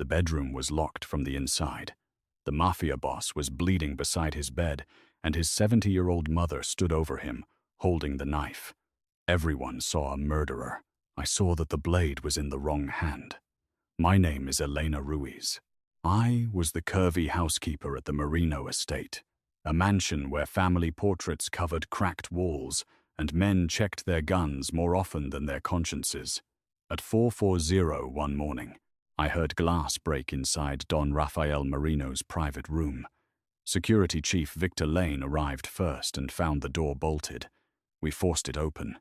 The bedroom was locked from the inside. The Mafia boss was bleeding beside his bed, and his 70-year-old mother stood over him, holding the knife. Everyone saw a murderer. I saw that the blade was in the wrong hand. My name is Elena Ruiz. I was the Curvy Housekeeper at the Merino estate, a mansion where family portraits covered cracked walls and men checked their guns more often than their consciences. At 4:40 one morning, I heard glass break inside Don Rafael Merino's private room. Security Chief Victor Lane arrived first and found the door bolted. We forced it open.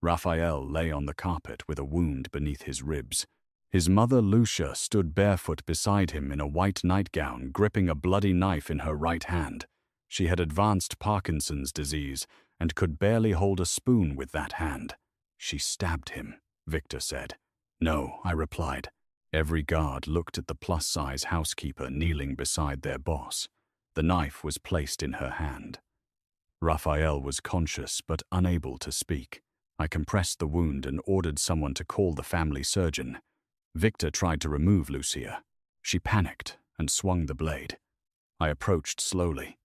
Rafael lay on the carpet with a wound beneath his ribs. His mother, Lucia, stood barefoot beside him in a white nightgown, gripping a bloody knife in her right hand. She had advanced Parkinson's disease and could barely hold a spoon with that hand. She stabbed him, Victor said. No, I replied. Every guard looked at the plus-size housekeeper kneeling beside their boss. The knife was placed in her hand. Rafael was conscious but unable to speak. I compressed the wound and ordered someone to call the family surgeon. Victor tried to remove Lucia. She panicked and swung the blade. I approached slowly.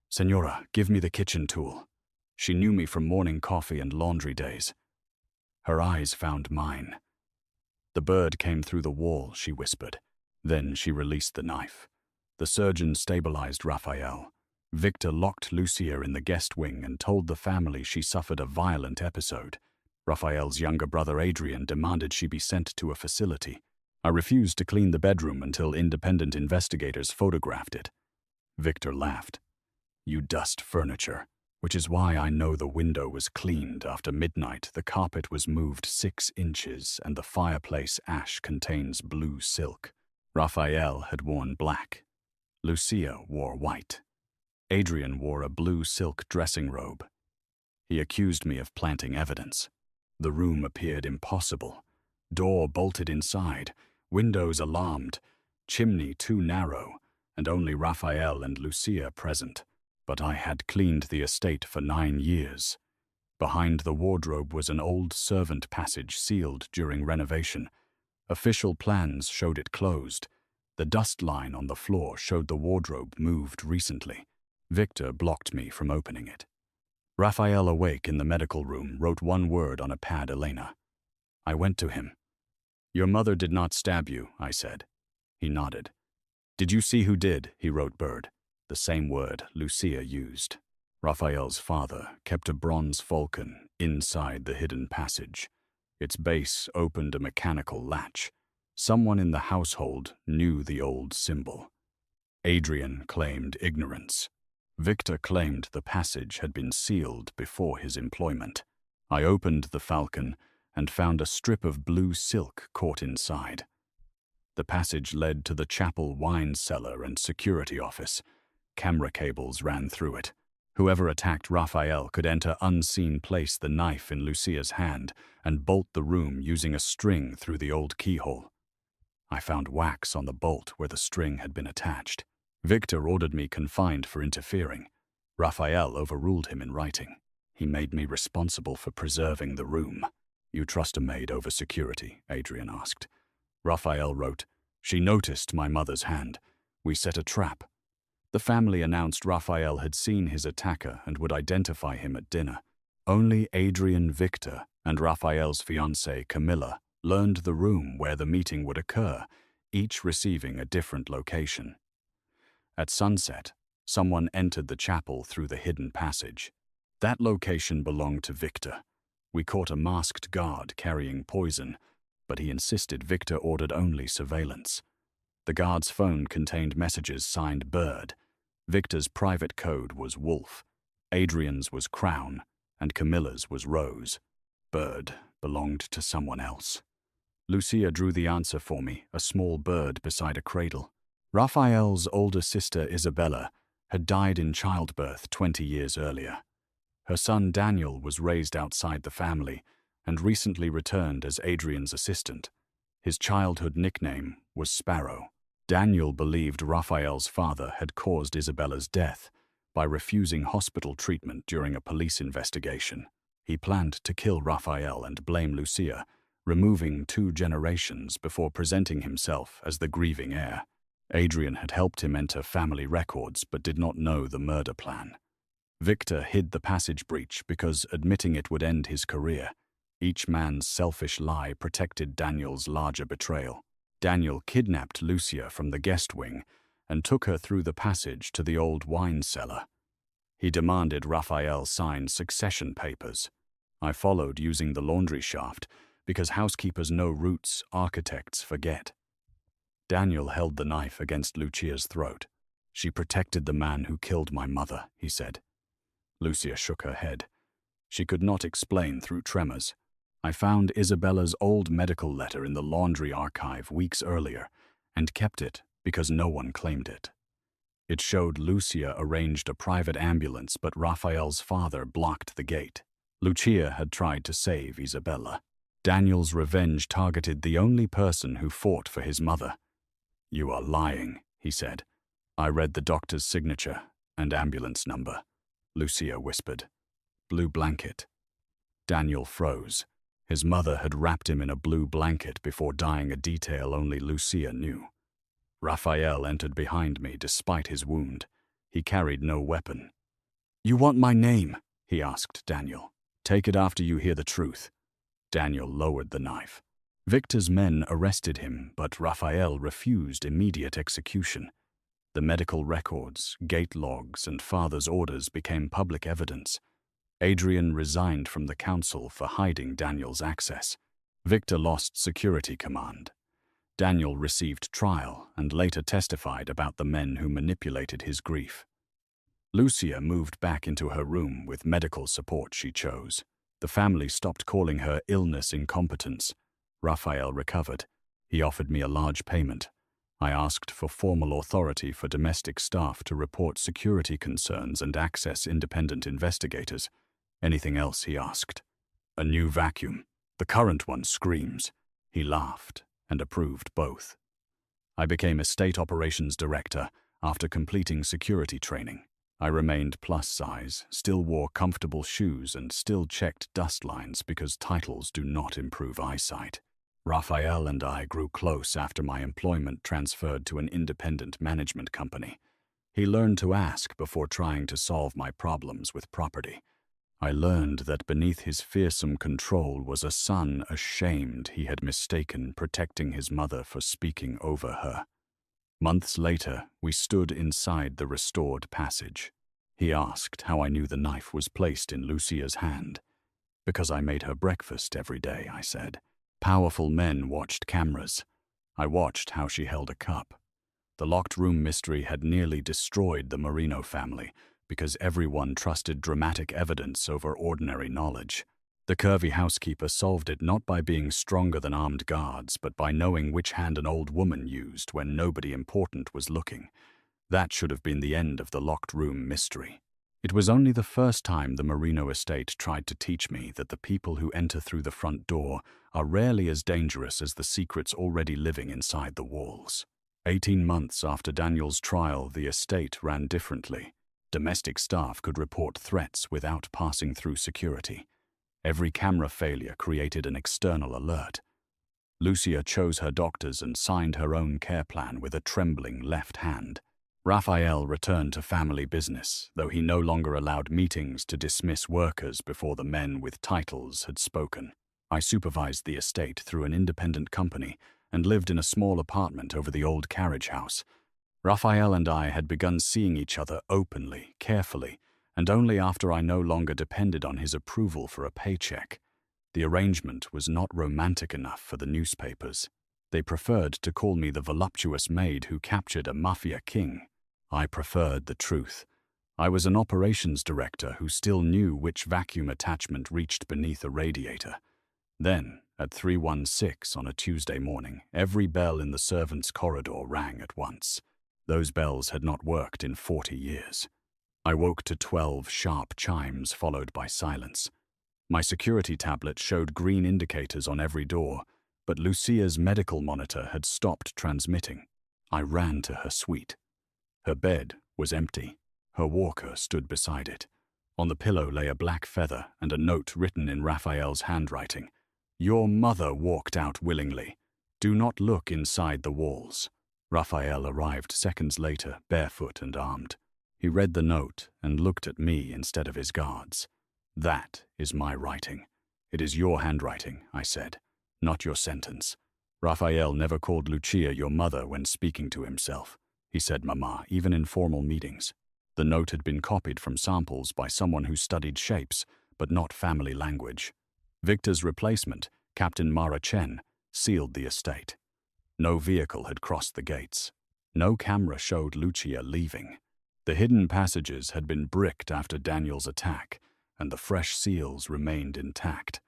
"Senora, give me the kitchen tool." She knew me from morning coffee and laundry days. Her eyes found mine. "The bird came through the wall," she whispered. Then she released the knife. The surgeon stabilized Rafael. Victor locked Lucia in the guest wing and told the family she suffered a violent episode. Rafael's younger brother Adrian demanded she be sent to a facility. I refused to clean the bedroom until independent investigators photographed it. Victor laughed. "You dust furniture," which is why I know the window was cleaned. After midnight, the carpet was moved 6 inches and the fireplace ash contains blue silk. Rafael had worn black. Lucia wore white. Adrian wore a blue silk dressing robe. He accused me of planting evidence. The room appeared impossible. Door bolted inside, windows alarmed, chimney too narrow, and only Rafael and Lucia present. But I had cleaned the estate for 9 years. Behind the wardrobe was an old servant passage sealed during renovation. Official plans showed it closed. The dust line on the floor showed the wardrobe moved recently. Victor blocked me from opening it. Rafael, awake in the medical room, wrote one word on a pad: Elena. I went to him. "Your mother did not stab you," I said. He nodded. "Did you see who did?" He wrote bird, the same word Lucia used. Rafael's father kept a bronze falcon inside the hidden passage. Its base opened a mechanical latch. Someone in the household knew the old symbol. Adrian claimed ignorance. Victor claimed the passage had been sealed before his employment. I opened the falcon and found a strip of blue silk caught inside. The passage led to the chapel wine cellar and security office. Camera cables ran through it. Whoever attacked Rafael could enter unseen, place the knife in Lucia's hand, and bolt the room using a string through the old keyhole. I found wax on the bolt where the string had been attached. Victor ordered me confined for interfering. Rafael overruled him in writing. He made me responsible for preserving the room. "You trust a maid over security?" Adrian asked. Rafael wrote, "She noticed my mother's hand. We set a trap." The family announced Rafael had seen his attacker and would identify him at dinner. Only Adrian, Victor, and Rafael's fiancée, Camilla, learned the room where the meeting would occur, each receiving a different location. At sunset, someone entered the chapel through the hidden passage. That location belonged to Victor. We caught a masked guard carrying poison, but he insisted Victor ordered only surveillance. The guard's phone contained messages signed Bird. Victor's private code was Wolf. Adrian's was Crown, and Camilla's was Rose. Bird belonged to someone else. Lucia drew the answer for me, a small bird beside a cradle. Rafael's older sister, Isabella, had died in childbirth 20 years earlier. Her son Daniel was raised outside the family and recently returned as Adrian's assistant. His childhood nickname was Sparrow. Daniel believed Rafael's father had caused Isabella's death by refusing hospital treatment during a police investigation. He planned to kill Rafael and blame Lucia, removing 2 generations before presenting himself as the grieving heir. Adrian had helped him enter family records but did not know the murder plan. Victor hid the passage breach because admitting it would end his career. Each man's selfish lie protected Daniel's larger betrayal. Daniel kidnapped Lucia from the guest wing and took her through the passage to the old wine cellar. He demanded Raphael sign succession papers. I followed using the laundry shaft because housekeepers know roots architects forget. Daniel held the knife against Lucia's throat. "She protected the man who killed my mother," he said. Lucia shook her head. She could not explain through tremors. I found Isabella's old medical letter in the laundry archive weeks earlier and kept it because no one claimed it. It showed Lucia arranged a private ambulance, but Raphael's father blocked the gate. Lucia had tried to save Isabella. Daniel's revenge targeted the only person who fought for his mother. "You are lying," he said. "I read the doctor's signature and ambulance number," Lucia whispered. "Blue blanket." Daniel froze. His mother had wrapped him in a blue blanket before dying, a detail only Lucia knew. Raphael entered behind me despite his wound. He carried no weapon. "You want my name?" he asked Daniel. "Take it after you hear the truth." Daniel lowered the knife. Victor's men arrested him, but Raphael refused immediate execution. The medical records, gate logs, and father's orders became public evidence. Adrian resigned from the council for hiding Daniel's access. Victor lost security command. Daniel received trial and later testified about the men who manipulated his grief. Lucia moved back into her room with medical support she chose. The family stopped calling her illness incompetence. Raphael recovered. He offered me a large payment. I asked for formal authority for domestic staff to report security concerns and access independent investigators. Anything else, he asked. "A new vacuum. The current one screams." He laughed and approved both. I became estate operations director after completing security training. I remained plus size, still wore comfortable shoes, and still checked dust lines because titles do not improve eyesight. Raphael and I grew close after my employment transferred to an independent management company. He learned to ask before trying to solve my problems with property. I learned that beneath his fearsome control was a son ashamed he had mistaken protecting his mother for speaking over her. Months later, we stood inside the restored passage. He asked how I knew the knife was placed in Lucia's hand. "Because I made her breakfast every day," I said. Powerful men watched cameras. I watched how she held a cup. The locked room mystery had nearly destroyed the Marino family because everyone trusted dramatic evidence over ordinary knowledge. The Curvy Housekeeper solved it not by being stronger than armed guards, but by knowing which hand an old woman used when nobody important was looking. That should have been the end of the locked room mystery. It was only the first time the Marino estate tried to teach me that the people who enter through the front door are rarely as dangerous as the secrets already living inside the walls. 18 months after Daniel's trial, the estate ran differently. Domestic staff could report threats without passing through security. Every camera failure created an external alert. Lucia chose her doctors and signed her own care plan with a trembling left hand. Raphael returned to family business, though he no longer allowed meetings to dismiss workers before the men with titles had spoken. I supervised the estate through an independent company and lived in a small apartment over the old carriage house. Raphael and I had begun seeing each other openly, carefully, and only after I no longer depended on his approval for a paycheck. The arrangement was not romantic enough for the newspapers. They preferred to call me the voluptuous maid who captured a Mafia king. I preferred the truth. I was an operations director who still knew which vacuum attachment reached beneath a radiator. Then, at 3:16 on a Tuesday morning, every bell in the servants' corridor rang at once. Those bells had not worked in 40 years. I woke to 12 sharp chimes followed by silence. My security tablet showed green indicators on every door, but Lucia's medical monitor had stopped transmitting. I ran to her suite. Her bed was empty. Her walker stood beside it. On the pillow lay a black feather and a note written in Raphael's handwriting. Your mother walked out willingly. Do not look inside the walls. Raphael arrived seconds later, barefoot and armed. He read the note and looked at me instead of his guards. That is my writing. It is your handwriting, I said, not your sentence. Raphael never called Lucia your mother when speaking to himself. He said mama, even in formal meetings. The note had been copied from samples by someone who studied shapes, but not family language. Victor's replacement, Captain Mara Chen, sealed the estate. No vehicle had crossed the gates. No camera showed Lucia leaving. The hidden passages had been bricked after Daniel's attack, and the fresh seals remained intact.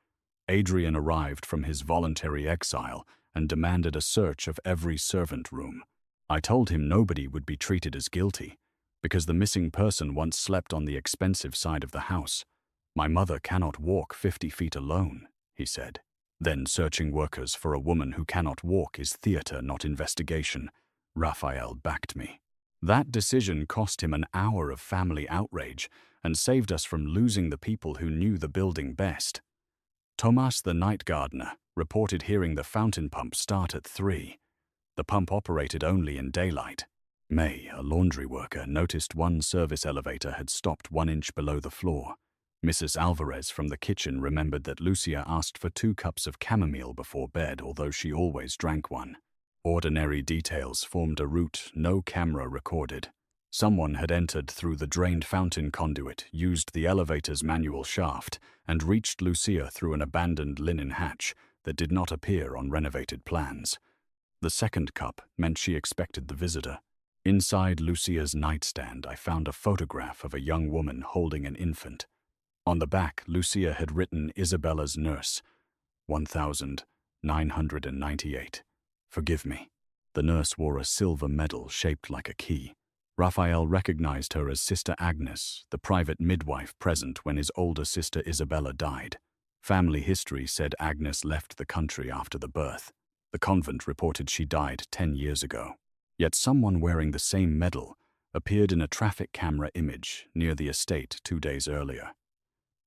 Adrian arrived from his voluntary exile and demanded a search of every servant room. I told him nobody would be treated as guilty, because the missing person once slept on the expensive side of the house. My mother cannot walk 50 feet alone, he said. Then searching workers for a woman who cannot walk is theater, not investigation. Raphael backed me. That decision cost him an hour of family outrage and saved us from losing the people who knew the building best. Thomas the night gardener reported hearing the fountain pump start at 3. The pump operated only in daylight. May, a laundry worker, noticed one service elevator had stopped 1 inch below the floor. Mrs. Alvarez from the kitchen remembered that Lucia asked for 2 cups of chamomile before bed, although she always drank one. Ordinary details formed a route no camera recorded. Someone had entered through the drained fountain conduit, used the elevator's manual shaft, and reached Lucia through an abandoned linen hatch that did not appear on renovated plans. The second cup meant she expected the visitor. Inside Lucia's nightstand, I found a photograph of a young woman holding an infant. On the back, Lucia had written Isabella's nurse, 1998. Forgive me. The nurse wore a silver medal shaped like a key. Raphael recognized her as Sister Agnes, the private midwife present when his older sister Isabella died. Family history said Agnes left the country after the birth. The convent reported she died 10 years ago. Yet someone wearing the same medal appeared in a traffic camera image near the estate 2 days earlier.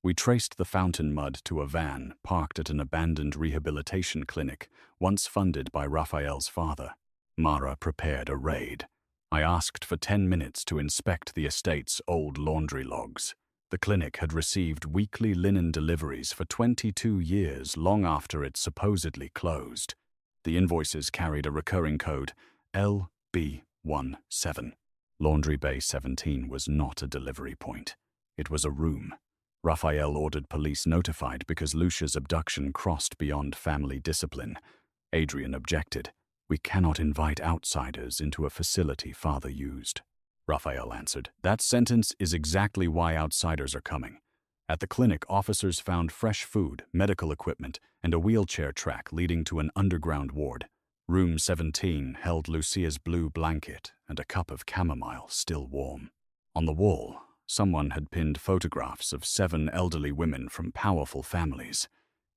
We traced the fountain mud to a van parked at an abandoned rehabilitation clinic once funded by Raphael's father. Mara prepared a raid. I asked for 10 minutes to inspect the estate's old laundry logs. The clinic had received weekly linen deliveries for 22 years, long after it supposedly closed. The invoices carried a recurring code, LB17. Laundry Bay 17 was not a delivery point. It was a room. Raphael ordered police notified because Lucia's abduction crossed beyond family discipline. Adrian objected. We cannot invite outsiders into a facility father used. Raphael answered, that sentence is exactly why outsiders are coming. At the clinic, officers found fresh food, medical equipment, and a wheelchair track leading to an underground ward. Room 17 held Lucia's blue blanket and a cup of chamomile still warm. On the wall, someone had pinned photographs of 7 elderly women from powerful families.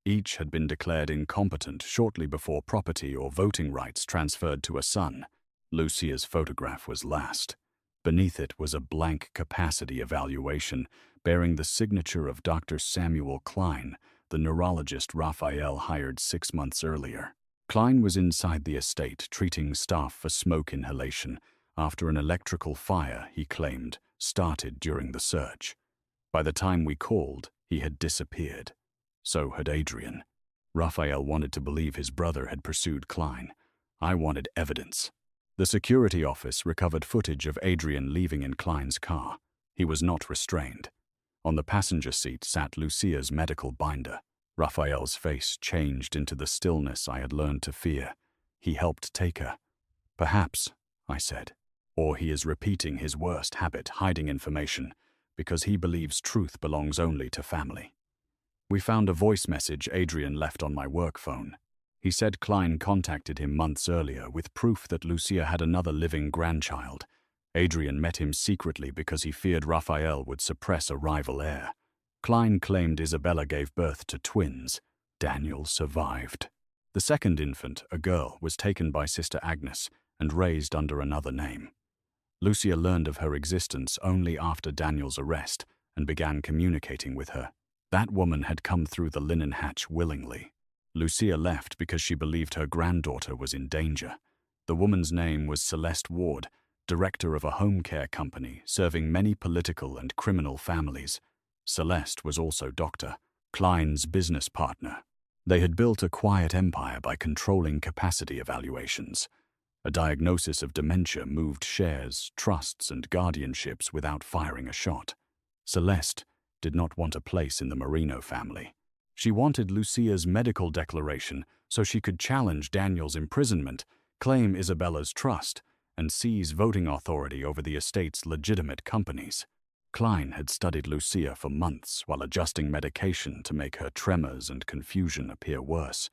Each had been declared incompetent shortly before property or voting rights transferred to a son. Lucia's photograph was last. Beneath it was a blank capacity evaluation bearing the signature of Dr. Samuel Klein, the neurologist Raphael hired 6 months earlier. Klein was inside the estate treating staff for smoke inhalation after an electrical fire, he claimed, started during the search. By the time we called, he had disappeared. So had Adrian. Raphael wanted to believe his brother had pursued Klein. I wanted evidence. The security office recovered footage of Adrian leaving in Klein's car. He was not restrained. On the passenger seat sat Lucia's medical binder. Raphael's face changed into the stillness I had learned to fear. He helped take her. Perhaps, I said. Or he is repeating his worst habit, hiding information, because he believes truth belongs only to family. We found a voice message Adrian left on my work phone. He said Klein contacted him months earlier with proof that Lucia had another living grandchild. Adrian met him secretly because he feared Raphael would suppress a rival heir. Klein claimed Isabella gave birth to twins. Daniel survived. The second infant, a girl, was taken by Sister Agnes and raised under another name. Lucia learned of her existence only after Daniel's arrest and began communicating with her. That woman had come through the linen hatch willingly. Lucia left because she believed her granddaughter was in danger. The woman's name was Celeste Ward, director of a home care company serving many political and criminal families. Celeste was also Dr. Klein's business partner. They had built a quiet empire by controlling capacity evaluations. A diagnosis of dementia moved shares, trusts, and guardianships without firing a shot. Celeste did not want a place in the Marino family. She wanted Lucia's medical declaration so she could challenge Daniel's imprisonment, claim Isabella's trust, and seize voting authority over the estate's legitimate companies. Klein had studied Lucia for months while adjusting medication to make her tremors and confusion appear worse.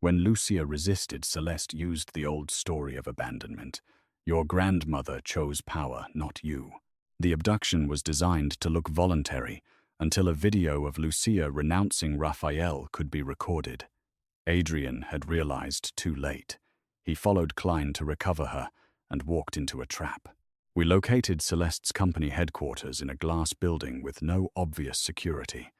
When Lucia resisted, Celeste used the old story of abandonment. Your grandmother chose power, not you. The abduction was designed to look voluntary until a video of Lucia renouncing Raphael could be recorded. Adrian had realized too late. He followed Klein to recover her and walked into a trap. We located Celeste's company headquarters in a glass building with no obvious security.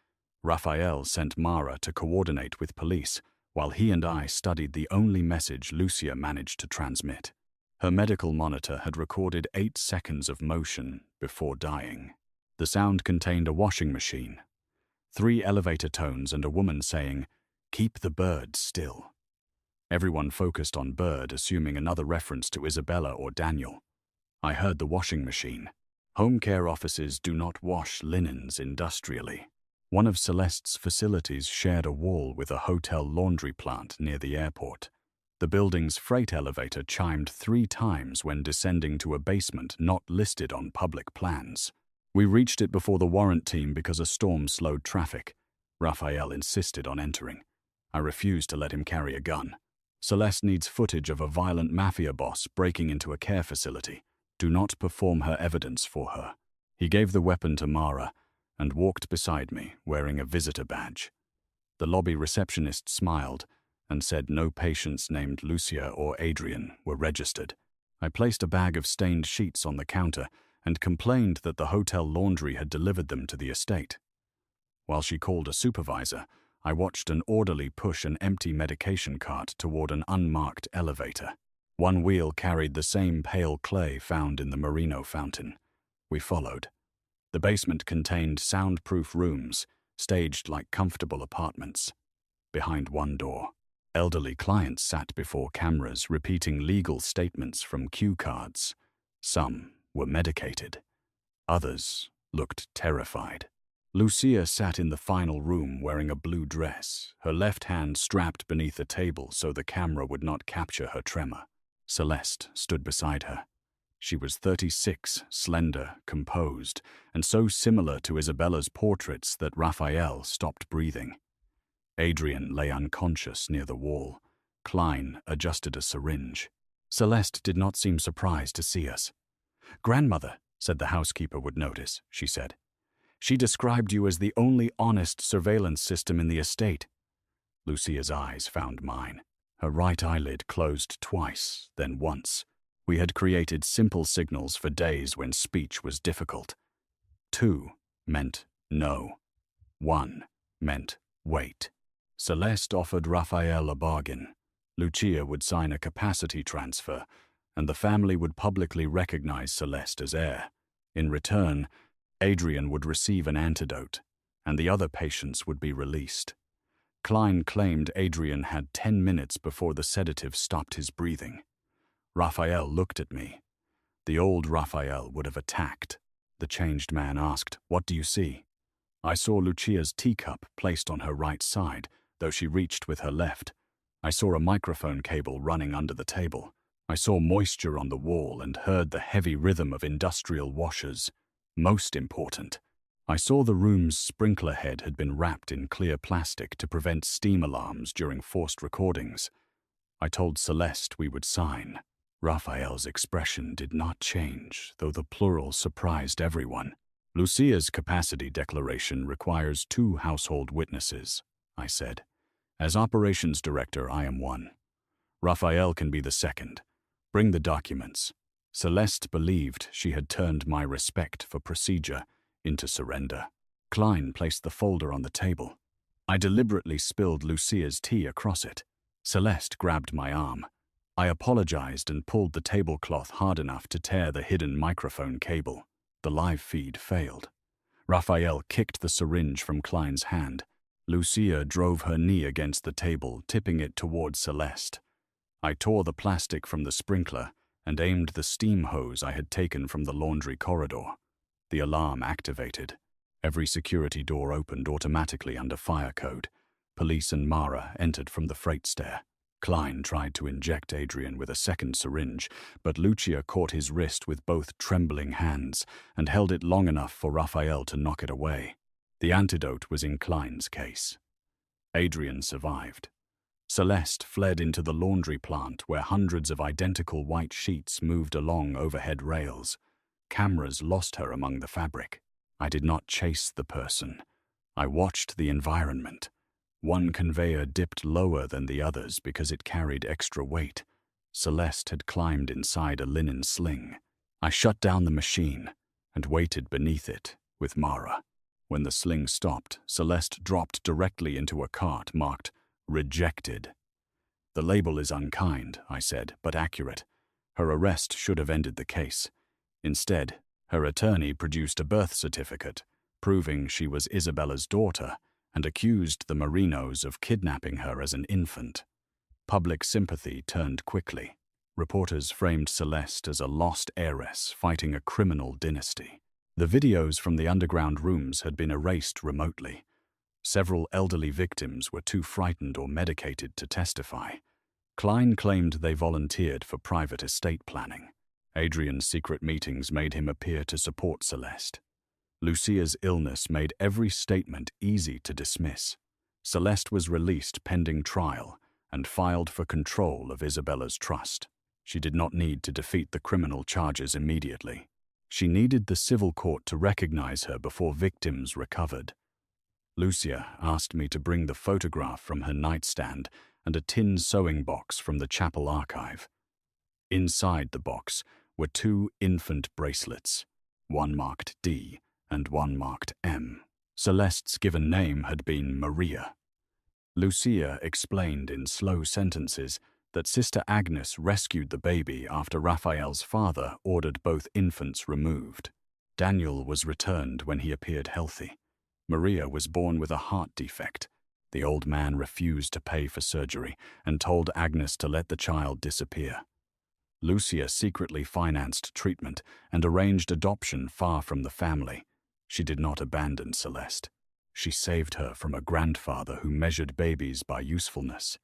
Raphael sent Mara to coordinate with police, while he and I studied the only message Lucia managed to transmit. Her medical monitor had recorded 8 seconds of motion before dying. The sound contained a washing machine, 3 elevator tones, and a woman saying, "Keep the bird still." Everyone focused on Bird, assuming another reference to Isabella or Daniel. I heard the washing machine. Home care offices do not wash linens industrially. One of Celeste's facilities shared a wall with a hotel laundry plant near the airport. The building's freight elevator chimed 3 times when descending to a basement not listed on public plans. We reached it before the warrant team because a storm slowed traffic. Raphael insisted on entering. I refused to let him carry a gun. Celeste needs footage of a violent Mafia boss breaking into a care facility. Do not perform her evidence for her. He gave the weapon to Mara and walked beside me, wearing a visitor badge. The lobby receptionist smiled and said no patients named Lucia or Adrian were registered. I placed a bag of stained sheets on the counter and complained that the hotel laundry had delivered them to the estate. While she called a supervisor, I watched an orderly push an empty medication cart toward an unmarked elevator. One wheel carried the same pale clay found in the Marino fountain. We followed. The basement contained soundproof rooms, staged like comfortable apartments. Behind one door, elderly clients sat before cameras repeating legal statements from cue cards. Some were medicated. Others looked terrified. Lucia sat in the final room wearing a blue dress, her left hand strapped beneath a table so the camera would not capture her tremor. Celeste stood beside her. She was 36, slender, composed, and so similar to Isabella's portraits that Raphael stopped breathing. Adrian lay unconscious near the wall. Klein adjusted a syringe. Celeste did not seem surprised to see us. "Grandmother," said the housekeeper would notice, she said. "She described you as the only honest surveillance system in the estate." Lucia's eyes found mine. Her right eyelid closed twice, then once. We had created simple signals for days when speech was difficult. 2 meant no. 1 meant wait. Celeste offered Raphael a bargain. Lucia would sign a capacity transfer, and the family would publicly recognize Celeste as heir. In return, Adrian would receive an antidote, and the other patients would be released. Klein claimed Adrian had 10 minutes before the sedative stopped his breathing. Raphael looked at me. The old Raphael would have attacked. The changed man asked, "What do you see?" I saw Lucia's teacup placed on her right side, though she reached with her left. I saw a microphone cable running under the table. I saw moisture on the wall and heard the heavy rhythm of industrial washers. Most important, I saw the room's sprinkler head had been wrapped in clear plastic to prevent steam alarms during forced recordings. I told Celeste we would sign. Raphael's expression did not change, though the plural surprised everyone. "Lucia's capacity declaration requires 2 household witnesses," I said. "As operations director, I am one. Raphael can be the second. Bring the documents." Celeste believed she had turned my respect for procedure into surrender. Klein placed the folder on the table. I deliberately spilled Lucia's tea across it. Celeste grabbed my arm. I apologized and pulled the tablecloth hard enough to tear the hidden microphone cable. The live feed failed. Raphael kicked the syringe from Klein's hand. Lucia drove her knee against the table, tipping it towards Celeste. I tore the plastic from the sprinkler and aimed the steam hose I had taken from the laundry corridor. The alarm activated. Every security door opened automatically under fire code. Police and Mara entered from the freight stair. Klein tried to inject Adrian with a second syringe, but Lucia caught his wrist with both trembling hands and held it long enough for Raphael to knock it away. The antidote was in Klein's case. Adrian survived. Celeste fled into the laundry plant where hundreds of identical white sheets moved along overhead rails. Cameras lost her among the fabric. I did not chase the person. I watched the environment. One conveyor dipped lower than the others because it carried extra weight. Celeste had climbed inside a linen sling. I shut down the machine and waited beneath it with Mara. When the sling stopped, Celeste dropped directly into a cart marked "Rejected." "The label is unkind," I said, "but accurate. Her arrest should have ended the case." Instead, her attorney produced a birth certificate, proving she was Isabella's daughter, and accused the Marinos of kidnapping her as an infant. Public sympathy turned quickly. Reporters framed Celeste as a lost heiress fighting a criminal dynasty. The videos from the underground rooms had been erased remotely. Several elderly victims were too frightened or medicated to testify. Klein claimed they volunteered for private estate planning. Adrian's secret meetings made him appear to support Celeste. Lucia's illness made every statement easy to dismiss. Celeste was released pending trial and filed for control of Isabella's trust. She did not need to defeat the criminal charges immediately. She needed the civil court to recognize her before victims recovered. Lucia asked me to bring the photograph from her nightstand and a tin sewing box from the chapel archive. Inside the box were 2 infant bracelets, one marked D and one marked M. Celeste's given name had been Maria. Lucia explained in slow sentences that Sister Agnes rescued the baby after Raphael's father ordered both infants removed. Daniel was returned when he appeared healthy. Maria was born with a heart defect. The old man refused to pay for surgery and told Agnes to let the child disappear. Lucia secretly financed treatment and arranged adoption far from the family. She did not abandon Celeste. She saved her from a grandfather who measured babies by usefulness.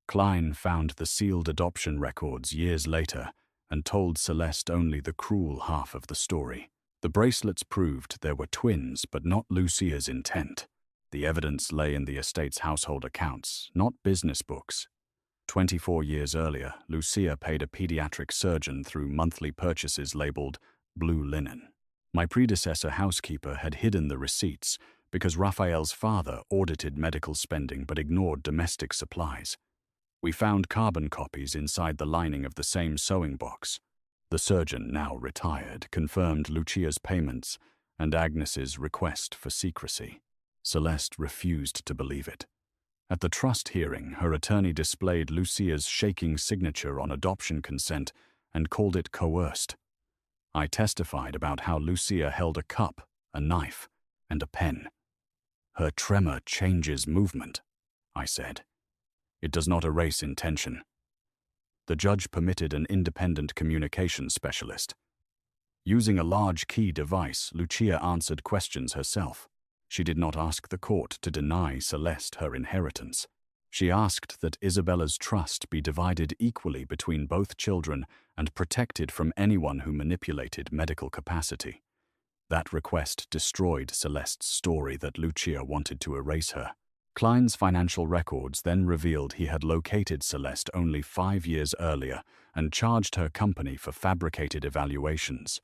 Klein found the sealed adoption records years later and told Celeste only the cruel half of the story. The bracelets proved there were twins, but not Lucia's intent. The evidence lay in the estate's household accounts, not business books. 24 years earlier, Lucia paid a pediatric surgeon through monthly purchases labeled blue linen. My predecessor housekeeper had hidden the receipts because Raphael's father audited medical spending but ignored domestic supplies. We found carbon copies inside the lining of the same sewing box. The surgeon, now retired, confirmed Lucia's payments and Agnes's request for secrecy. Celeste refused to believe it. At the trust hearing, her attorney displayed Lucia's shaking signature on adoption consent and called it coerced. I testified about how Lucia held a cup, a knife, and a pen. "Her tremor changes movement," I said. "It does not erase intention." The judge permitted an independent communication specialist. Using a large key device, Lucia answered questions herself. She did not ask the court to deny Celeste her inheritance. She asked that Isabella's trust be divided equally between both children and protected from anyone who manipulated medical capacity. That request destroyed Celeste's story that Lucia wanted to erase her. Klein's financial records then revealed he had located Celeste only 5 years earlier and charged her company for fabricated evaluations.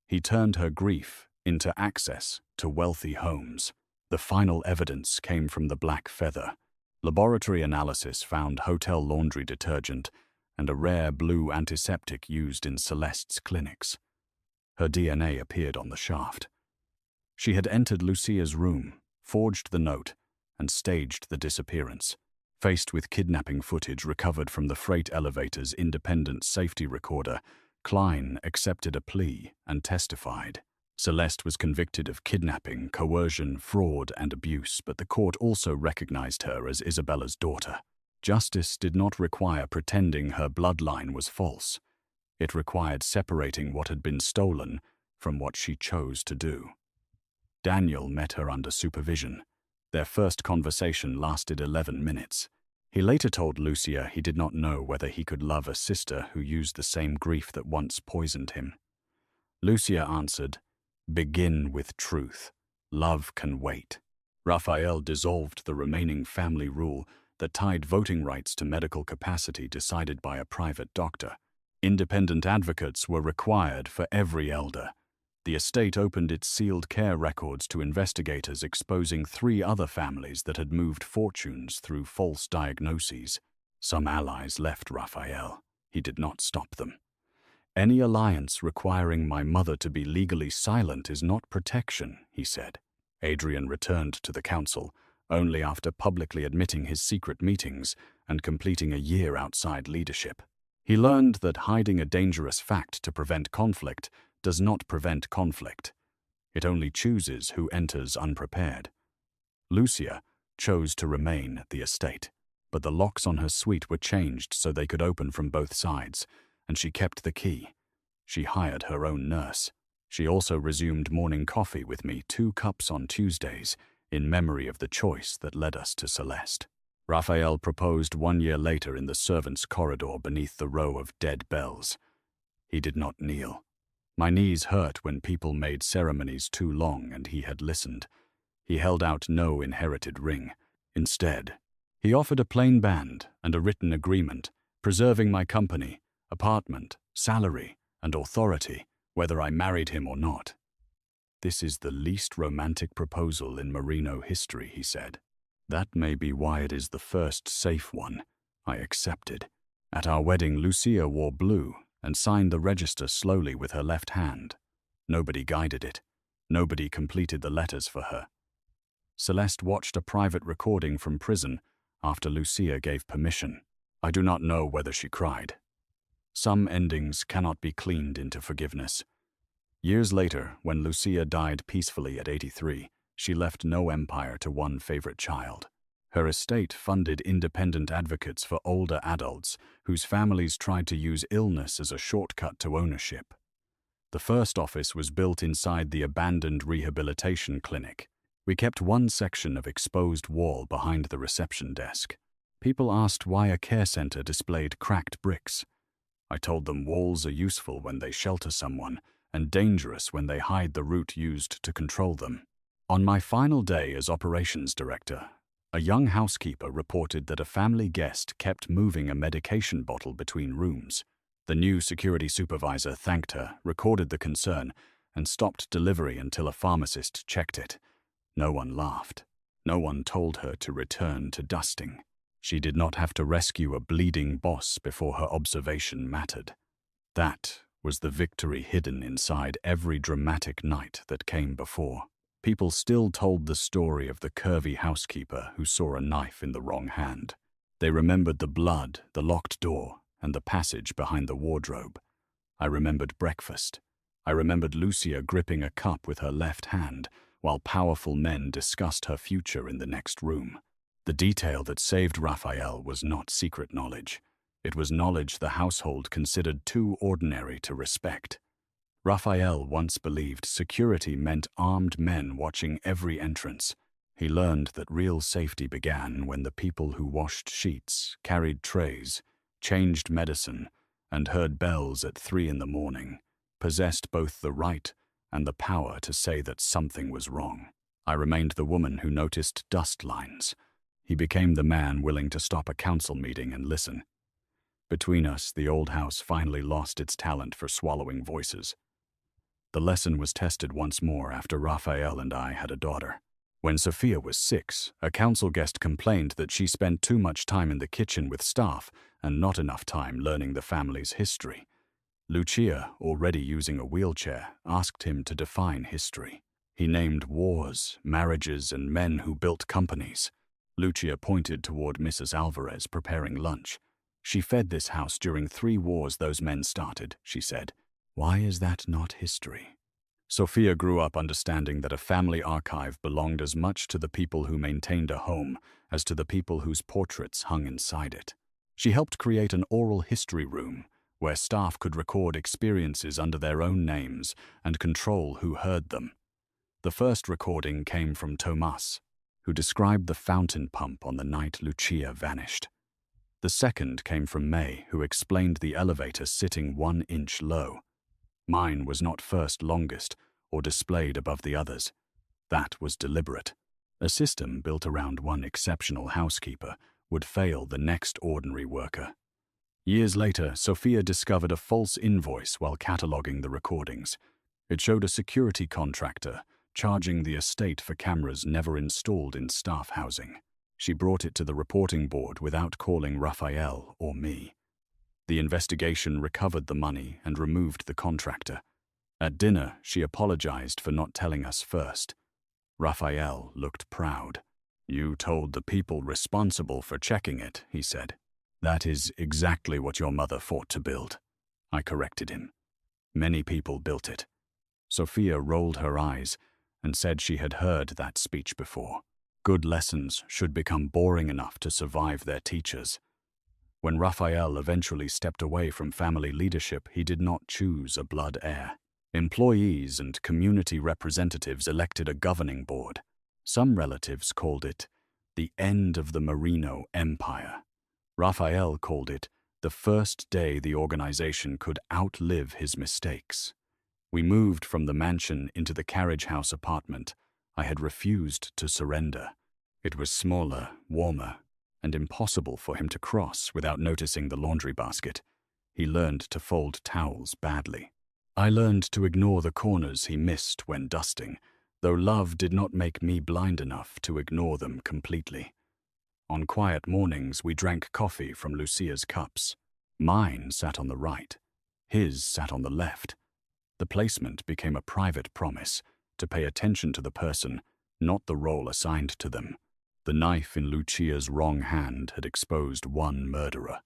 He turned her grief into access to wealthy homes. The final evidence came from the black feather. Laboratory analysis found hotel laundry detergent and a rare blue antiseptic used in Celeste's clinics. Her DNA appeared on the shaft. She had entered Lucia's room, forged the note, and staged the disappearance. Faced with kidnapping footage recovered from the freight elevator's independent safety recorder, Klein accepted a plea and testified. Celeste was convicted of kidnapping, coercion, fraud, and abuse, but the court also recognized her as Isabella's daughter. Justice did not require pretending her bloodline was false. It required separating what had been stolen from what she chose to do. Daniel met her under supervision. Their first conversation lasted 11 minutes. He later told Lucia he did not know whether he could love a sister who used the same grief that once poisoned him. Lucia answered, "Begin with truth. Love can wait." Raphael dissolved the remaining family rule that tied voting rights to medical capacity decided by a private doctor. Independent advocates were required for every elder. The estate opened its sealed care records to investigators, exposing 3 other families that had moved fortunes through false diagnoses. Some allies left Raphael. He did not stop them. "Any alliance requiring my mother to be legally silent is not protection," he said. Adrian returned to the council, only after publicly admitting his secret meetings and completing a year outside leadership. He learned that hiding a dangerous fact to prevent conflict does not prevent conflict. It only chooses who enters unprepared. Lucia chose to remain at the estate, but the locks on her suite were changed so they could open from both sides, and she kept the key. She hired her own nurse. She also resumed morning coffee with me, 2 cups on Tuesdays, in memory of the choice that led us to Celeste. Raphael proposed 1 year later in the servants' corridor beneath the row of dead bells. He did not kneel. My knees hurt when people made ceremonies too long, and he had listened. He held out no inherited ring. Instead, he offered a plain band and a written agreement, preserving my company, apartment, salary, and authority, whether I married him or not. "This is the least romantic proposal in Merino history," he said. "That may be why it is the first safe one." I accepted. At our wedding, Lucia wore blue and signed the register slowly with her left hand. Nobody guided it. Nobody completed the letters for her. Celeste watched a private recording from prison after Lucia gave permission. I do not know whether she cried. Some endings cannot be cleaned into forgiveness. Years later, when Lucia died peacefully at 83, she left no empire to one favorite child. Her estate funded independent advocates for older adults whose families tried to use illness as a shortcut to ownership. The first office was built inside the abandoned rehabilitation clinic. We kept one section of exposed wall behind the reception desk. People asked why a care center displayed cracked bricks. I told them walls are useful when they shelter someone and dangerous when they hide the route used to control them. On my final day as operations director, a young housekeeper reported that a family guest kept moving a medication bottle between rooms. The new security supervisor thanked her, recorded the concern, and stopped delivery until a pharmacist checked it. No one laughed. No one told her to return to dusting. She did not have to rescue a bleeding boss before her observation mattered. That was the victory hidden inside every dramatic night that came before. People still told the story of the curvy housekeeper who saw a knife in the wrong hand. They remembered the blood, the locked door, and the passage behind the wardrobe. I remembered breakfast. I remembered Lucia gripping a cup with her left hand while powerful men discussed her future in the next room. The detail that saved Raphael was not secret knowledge. It was knowledge the household considered too ordinary to respect. Raphael once believed security meant armed men watching every entrance. He learned that real safety began when the people who washed sheets, carried trays, changed medicine, and heard bells at 3 in the morning possessed both the right and the power to say that something was wrong. I remained the woman who noticed dust lines. He became the man willing to stop a council meeting and listen. Between us, the old house finally lost its talent for swallowing voices. The lesson was tested once more after Raphael and I had a daughter. When Sophia was 6, a council guest complained that she spent too much time in the kitchen with staff and not enough time learning the family's history. Lucia, already using a wheelchair, asked him to define history. He named wars, marriages, and men who built companies. Lucia pointed toward Mrs. Alvarez preparing lunch. She fed this house during 3 wars those men started, she said. Why is that not history? Sophia grew up understanding that a family archive belonged as much to the people who maintained a home as to the people whose portraits hung inside it. She helped create an oral history room where staff could record experiences under their own names and control who heard them. The first recording came from Tomas, who described the fountain pump on the night Lucia vanished. The second came from May, who explained the elevator sitting 1 inch low. Mine was not first longest or displayed above the others. That was deliberate. A system built around one exceptional housekeeper would fail the next ordinary worker. Years later, Sophia discovered a false invoice while cataloging the recordings. It showed a security contractor charging the estate for cameras never installed in staff housing. She brought it to the reporting board without calling Raphael or me. The investigation recovered the money and removed the contractor. At dinner, she apologized for not telling us first. Raphael looked proud. You told the people responsible for checking it, he said. That is exactly what your mother fought to build. I corrected him. Many people built it. Sophia rolled her eyes and said she had heard that speech before. Good lessons should become boring enough to survive their teachers. When Raphael eventually stepped away from family leadership, he did not choose a blood heir. Employees and community representatives elected a governing board. Some relatives called it the end of the Merino Empire. Raphael called it the first day the organization could outlive his mistakes. We moved from the mansion into the carriage house apartment. I had refused to surrender. It was smaller, warmer, and impossible for him to cross without noticing the laundry basket. He learned to fold towels badly. I learned to ignore the corners he missed when dusting, though love did not make me blind enough to ignore them completely. On quiet mornings, we drank coffee from Lucia's cups. Mine sat on the right. His sat on the left. The placement became a private promise to pay attention to the person, not the role assigned to them. The knife in Lucia's wrong hand had exposed one murderer.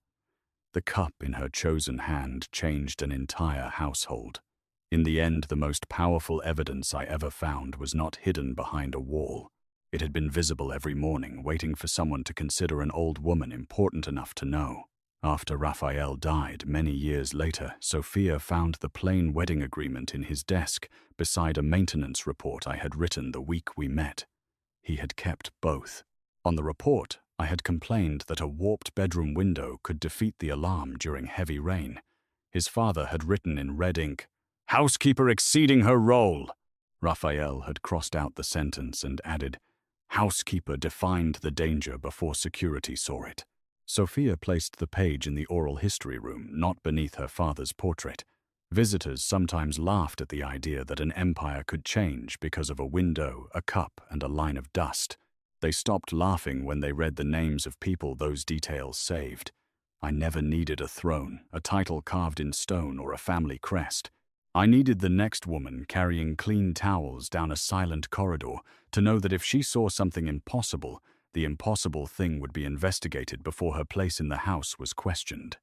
The cup in her chosen hand changed an entire household. In the end, the most powerful evidence I ever found was not hidden behind a wall. It had been visible every morning, waiting for someone to consider an old woman important enough to know. After Raphael died many years later, Sophia found the plain wedding agreement in his desk beside a maintenance report I had written the week we met. He had kept both. On the report, I had complained that a warped bedroom window could defeat the alarm during heavy rain. His father had written in red ink, "Housekeeper exceeding her role." Raphael had crossed out the sentence and added, "Housekeeper defined the danger before security saw it." Sophia placed the page in the oral history room, not beneath her father's portrait. Visitors sometimes laughed at the idea that an empire could change because of a window, a cup, and a line of dust. They stopped laughing when they read the names of people those details saved. I never needed a throne, a title carved in stone, or a family crest. I needed the next woman carrying clean towels down a silent corridor to know that if she saw something impossible, the impossible thing would be investigated before her place in the house was questioned.